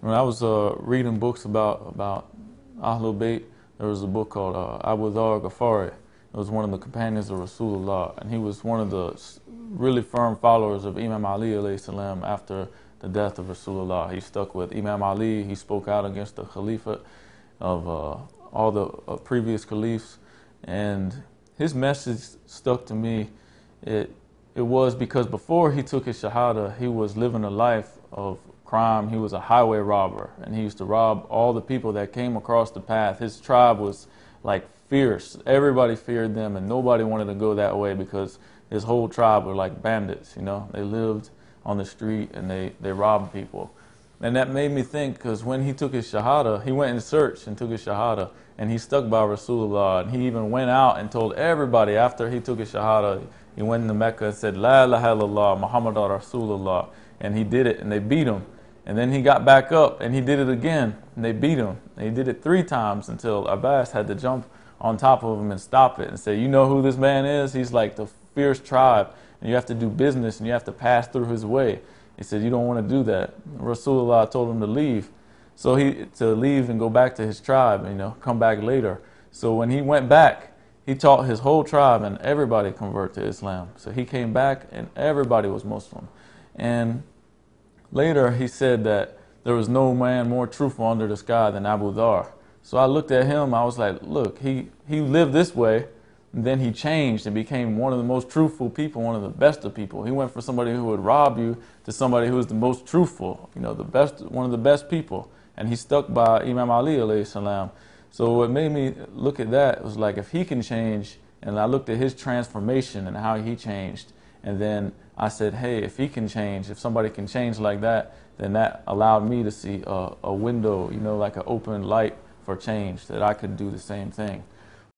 When I was reading books about Ahlul Bayt, there was a book called AbuZar Ghafari. It was one of the companions of Rasulullah, and he was one of the really firm followers of Imam Ali alayhi salam after the death of Rasulullah. He stuck with Imam Ali. He spoke out against the Khalifa of all the previous caliphs, and his message stuck to me. It was because before he took his shahada, he was living a life of crime. He was a highway robber, and he used to rob all the people that came across the path. His tribe was like fierce. Everybody feared them, and nobody wanted to go that way because his whole tribe were like bandits. You know, they lived on the street and they robbed people. And that made me think, because when he took his shahada, he went in search and took his shahada, and he stuck by Rasulullah. And he even went out and told everybody after he took his shahada, he went into Mecca and said, La ilaha illallah, Muhammadur Rasulullah. And he did it, and they beat him. And then he got back up, and he did it again, and they beat him. And he did it 3 times until Abbas had to jump on top of him and stop it and say, you know who this man is? He's like the fierce tribe, and you have to do business, and you have to pass through his way. He said, you don't want to do that. Rasulullah told him to leave. So to leave and go back to his tribe, come back later. So when he went back, he taught his whole tribe, and everybody converted to Islam. So he came back, and everybody was Muslim. And later he said that there was no man more truthful under the sky than AbuZar. So I looked at him, I was like, look, he lived this way, and then he changed and became one of the most truthful people, one of the best of people. He went from somebody who would rob you to somebody who was the most truthful, one of the best people. And he stuck by Imam Ali alayhi salam. So what made me look at that was like, if he can change, and I looked at his transformation and how he changed, and then I said, hey, if he can change, if somebody can change like that, then that allowed me to see a window, like an open light for change, that I could do the same thing.